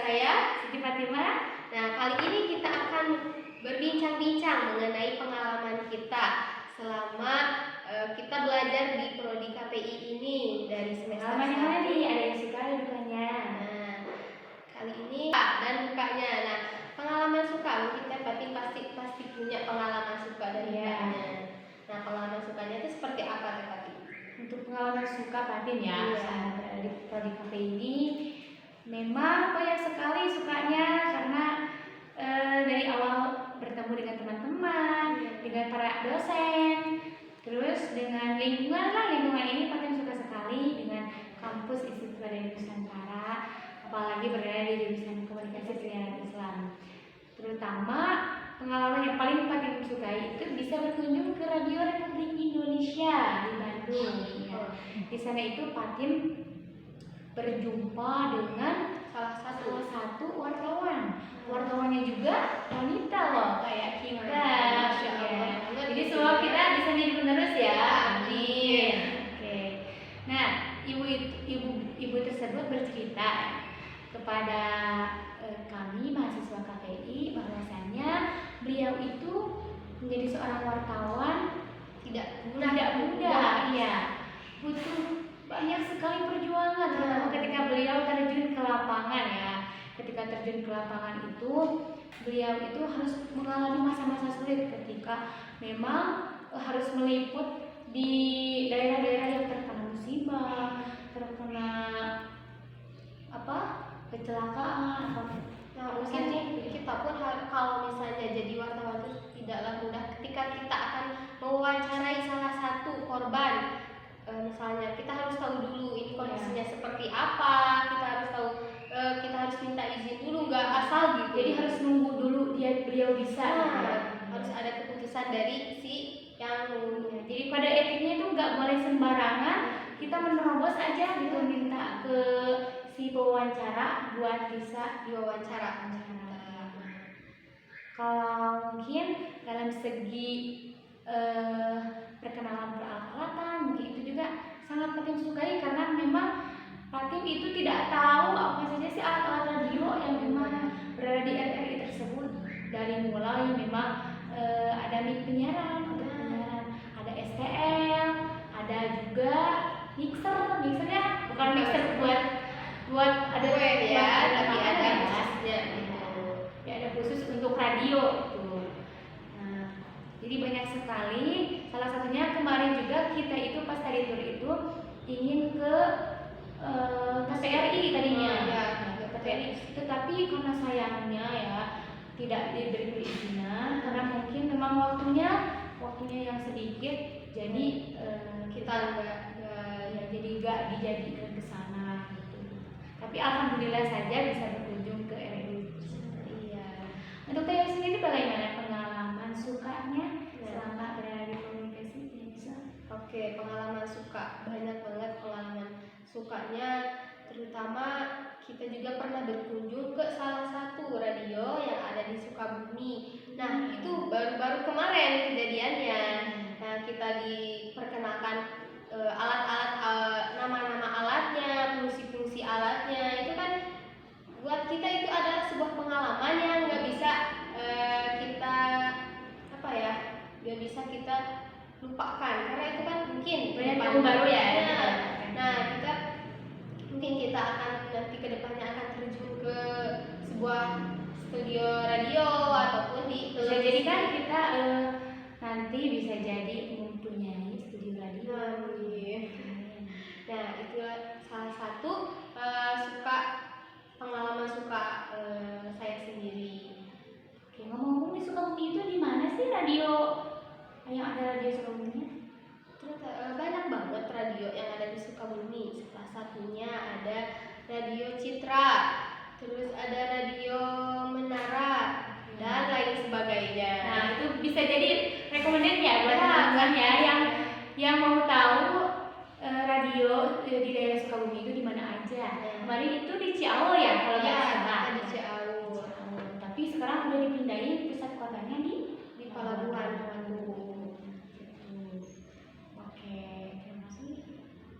saya Siti Fatimah. Nah, kali ini kita akan berbincang-bincang mengenai pengalaman kita selama kita belajar di Prodi KPI ini dari semester 1. Pengalaman yang mana nih? Ada yang suka, ada dukanya. Nah, kali ini dan dukanya. Nah, pengalaman suka mungkin pasti punya pengalaman suka dan dukanya. Nah, pengalaman sukanya itu seperti apa Teh Fatim? Untuk pengalaman suka Fatim ya, Iya. di Prodi KPI ini memang banyak sekali sukanya karena dari awal bertemu dengan teman-teman, dengan para dosen, terus dengan lingkungan ini Fatim suka sekali dengan kampus Institut Radar Nusantara, apalagi berada di jurusan Komunikasi Penyiaran Islam. Terutama pengalaman yang paling Fatim sukai itu bisa berkunjung ke Radio Republik Indonesia di Bandung. Ya. Di sana itu Fatim berjumpa dengan salah satu wartawan. Wartawannya juga wanita loh, kayak kita. Ya. Jadi semua kita bisa jadi penerus ya. Amin. Oke. Nah, ibu tersebut bercerita kepada kami mahasiswa KPI bahwasannya beliau itu menjadi seorang wartawan tidak mudah, iya, butuh banyak sekali perjuangan, terutama ketika beliau terjun ke lapangan ya. Ketika terjun ke lapangan itu, beliau itu harus mengalami masa-masa sulit ketika memang harus meliput di daerah-daerah yang terkena musibah, terkena kecelakaan. Nah, mungkin kita pun kalau misalnya jadi wartawan itu tidaklah mudah ketika kita akan mewawancarai salah satu korban. Misalnya kita harus tahu dulu ini kondisinya seperti apa, kita harus tahu, kita harus minta izin dulu, nggak asal gitu. Jadi harus nunggu dulu beliau bisa. Harus ada keputusan dari si yang ngomongnya. Jadi pada etiknya itu nggak boleh sembarangan kita menerobos aja gitu, minta ke si pewawancara buat bisa diwawancara. Kalau mungkin dalam segi perkenalan peralatan mungkin itu juga sangat penting sukai karena memang Fatim itu tidak tahu apa saja sih alat-alat radio yang memang berada di RRI tersebut. Dari mulai memang ada mic penyiaran, ada STL, ada juga mixernya bukan mixer buat ada ya, tapi ada khususnya gitu. Ya, ada khusus untuk radio tuh. Nah, jadi banyak sekali. Salah satunya kemarin juga kita itu pas tadi tur itu ingin ke KPRI tadinya. Ke KPRI, tetapi karena sayangnya ya tidak diberi perizinan karena mungkin memang waktunya yang sedikit, jadi kita nggak dijadikan ke sana gitu. Tapi alhamdulillah saja bisa berkunjung ke RRI. Iya. Untuk Teh sendiri bagaimana pengalaman sukanya selama berada di komunikasi bisa? Oke, pengalaman suka banyak banget pengalaman sukanya, terutama kita juga pernah berkunjung ke salah satu radio yang ada di Sukabumi. Nah, itu baru-baru kemarin kejadiannya. Nah, kita diperkenalkan alat-alat, nama-nama alatnya, fungsi-fungsi alatnya. Itu kan buat kita itu adalah sebuah pengalaman yang nggak bisa kita lupakan, karena itu kan mungkin banyak yang baru ya. Nah, kita akan nanti kedepannya akan terjun ke sebuah studio radio ataupun di bisa jadi kan kita nanti bisa jadi mempunyai studio radio. Nah, itu salah satu pengalaman suka saya sendiri. Oke, ngomong-ngomong di Sukabumi itu di mana sih radio yang ada radio Sukabumi? Banyak banget radio yang ada di Sukabumi. Salah satunya ada Radio Citra, terus ada Radio Menara dan lain sebagainya. Nah, itu bisa jadi recommended ya buat teman-teman ya yang mau tahu radio di daerah Sukabumi itu di mana aja. Kemarin itu di Ciawo ya kalau nggak salah. Di Ciawo. Tapi sekarang udah dipindahin pusat kotanya di Pelabuhan. Oke, terima kasih.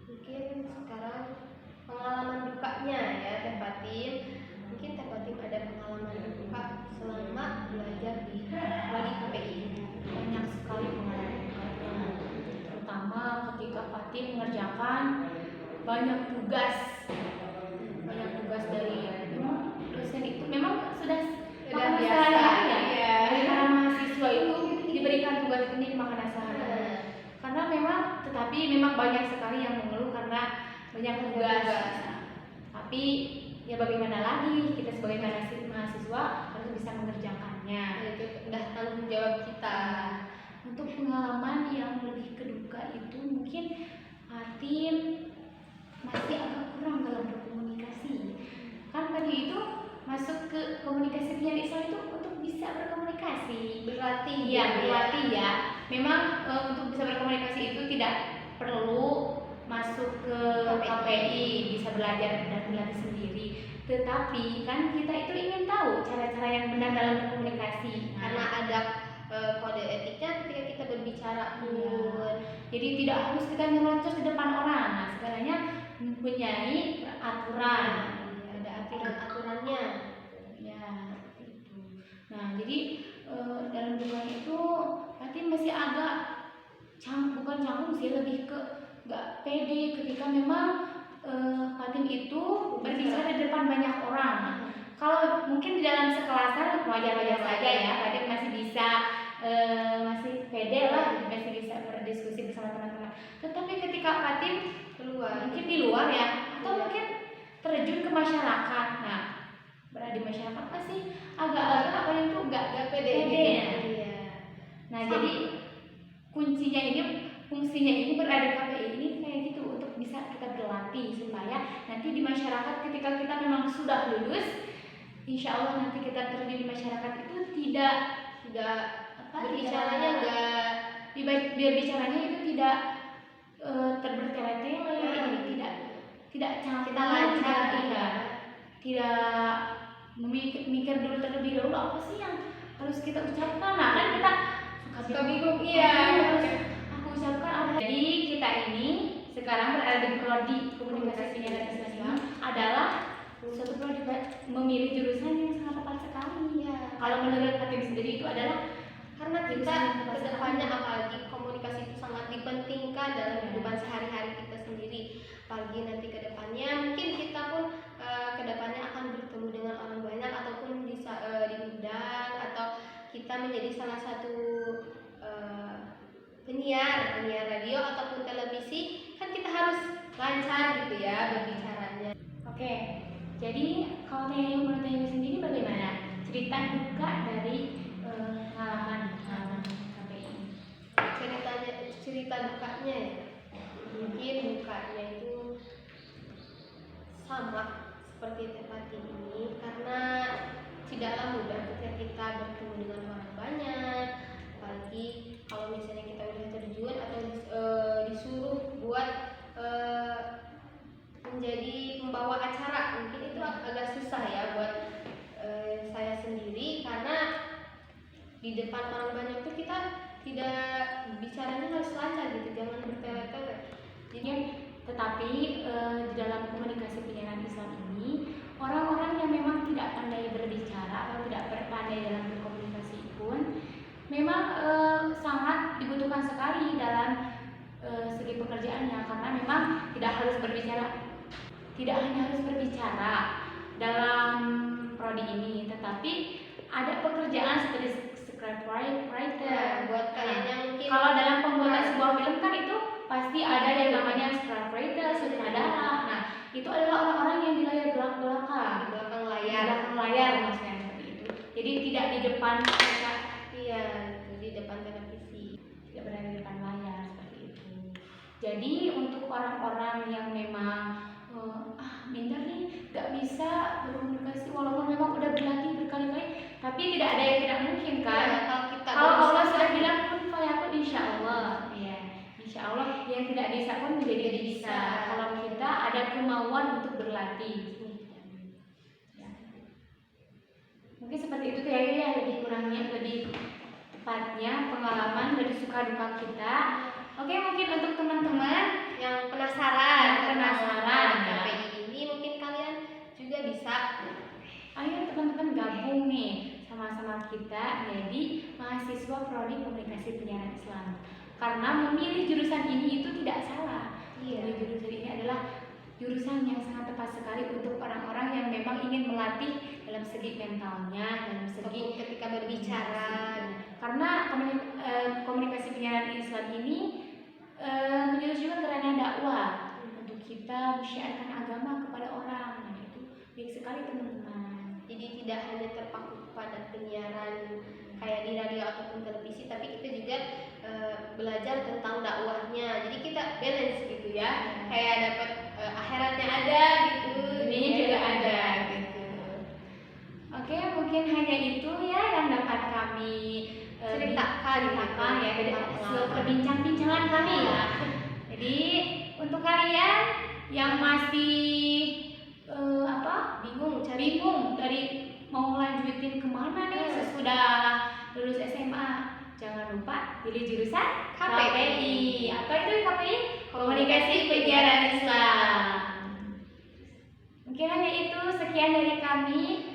Mungkin sekarang pengalaman dukanya ya Teh Fatim. Mungkin Teh Fatim mengerjakan banyak tugas dari memang dosen itu memang sudah makanan biasa sehari-hari ya. Dari para mahasiswa itu diberikan tugas ini makanan sehari-hari. Karena tetapi memang banyak sekali yang mengeluh karena banyak tugas. Tapi ya bagaimana lagi, kita sebagai mahasiswa harus bisa mengerjakannya. Itu udah tanggung jawab kita. Untuk pengalaman yang lebih keduka itu mungkin Fatim masih agak kurang dalam berkomunikasi. Kan tadi itu masuk ke komunikasi penyiaran Islam itu untuk bisa berkomunikasi, berlatih ya. Memang untuk bisa berkomunikasi itu tidak perlu masuk ke KPI, bisa belajar dan berlatih sendiri. Tetapi kan kita itu ingin tahu cara-cara yang benar dalam berkomunikasi. Karena ada kode etiknya ketika kita berbicara pun. Jadi tidak harus kita nyerocos di depan orang. Nah, segalanya mempunyai aturan. Ada aturan-aturannya. Ya, itu. Nah, jadi dalam dugaan itu Fatim masih agak bukan canggung sih, lebih ke nggak pede ketika memang Fatim itu berbicara di depan banyak orang. Kalau mungkin di dalam sekelasan wajar-wajar saja ya, Fatim masih bisa masih pede lah, masih bisa berdiskusi bersama teman-teman. Tetapi ketika Fatim keluar, mungkin di luar ya, atau mungkin terjun ke masyarakat. Nah, berada di masyarakat pasti agak-agak apa yang tuh nggak pede. Iya. Nah, jadi kuncinya ini, fungsinya ini berada di KPI ini kayak gitu untuk bisa kita berlatih supaya nanti di masyarakat ketika kita memang sudah lulus, insya Allah nanti kita terjun di masyarakat itu tidak berbicaranya bicaranya itu tidak terbertele-tele, tidak kita lancar, tidak mikir dulu terlebih dahulu apa sih yang harus kita ucapkan. Nah, kan kita suka bingung. Aku ucapkan apa. Jadi kita ini sekarang berada di prodi komunikasi penyiaran Islam adalah suatu prodi memilih jurusan yang sangat tepat sekali. Kalau menurut Fatim sendiri itu adalah karena kita kedepannya apalagi komunikasi itu sangat dipentingkan dalam kehidupan sehari-hari kita sendiri. Apalagi nanti kedepannya mungkin kita pun kedepannya akan bertemu dengan orang banyak ataupun bisa diundang atau kita menjadi salah satu penyiar radio ataupun televisi, kan kita harus lancar gitu ya berbicaranya. Oke, jadi kalau Teh menurut Teh sendiri bagaimana cerita duka dari pengalaman KPI? Cerita dukanya ya, mungkin dukanya itu sama seperti Teh Fatim ini, karena tidaklah mudah ketika kita bertemu dengan orang banyak, apalagi kalau misalnya kita udah terjun atau disuruh buat menjadi pembawa acara, mungkin itu agak susah ya buat saya sendiri, karena di depan orang banyak tuh kita tidak bicaranya harus lancar gitu, jangan bertele-tele. Jadi tetapi di dalam komunikasi penyiaran Islam ini orang-orang yang memang tidak pandai berbicara atau tidak pandai dalam berkomunikasi pun memang sangat dibutuhkan sekali dalam segi pekerjaannya, karena memang tidak hanya harus berbicara dalam prodi ini, tetapi ada pekerjaan seperti scriptwriter. Buat kayaknya mungkin kalau dalam pembuatan sebuah film kan itu pasti ada yang namanya scriptwriter, sutradara. Nah, itu adalah orang-orang yang di layar belakang layar maksudnya seperti itu. Jadi tidak di depan kaca. Iya, di depan televisi, tidak berada di depan layar seperti itu. Jadi untuk orang-orang yang memang minder nih, nggak bisa berkomunikasi walaupun memang udah berlatih berkali-kali, tapi tidak ada yang tidak mungkin kan. Kalau Allah sudah bilang kun fayakun, insya Allah yang tidak bisa pun menjadi bisa kalau kita ada kemauan untuk berlatih. Mungkin seperti itu tuh ya, lebih kurangnya, lebih tepatnya pengalaman dari suka duka kita. Oke, mungkin untuk teman-teman yang penasaran KPI ini, mungkin kalian juga bisa, ayo teman-teman gabung nih sama-sama kita jadi mahasiswa prodi komunikasi penyiaran Islam. Karena memilih jurusan ini itu tidak salah. Iya. Jadi jurusan ini adalah jurusan yang sangat tepat sekali untuk orang-orang yang memang ingin melatih dalam segi mentalnya, dalam segi Ataupun ketika berbicara. karena komunikasi penyiaran Islam ini menjurus juga ke ranah dakwah untuk kita menyiarkan agama kepada orang. Nah, itu baik sekali teman-teman. Jadi tidak hanya terpaku pada penyiaran kayak di radio ataupun televisi, tapi kita juga belajar tentang dakwahnya. Jadi kita balance gitu ya. Kayak dapat akhiratnya ada gitu, Dunianya juga ada gitu. Oke, mungkin hanya itu ya yang dapat kami Ceritakan ya dari tentang perbincangan kami ya. Jadi untuk kalian yang masih bingung dari mau lanjutin kemana nih sesudah lulus SMA, jangan lupa pilih jurusan KPI. Apa itu KPI? Komunikasi Penyiaran Islam. Mungkin hanya itu, sekian dari kami.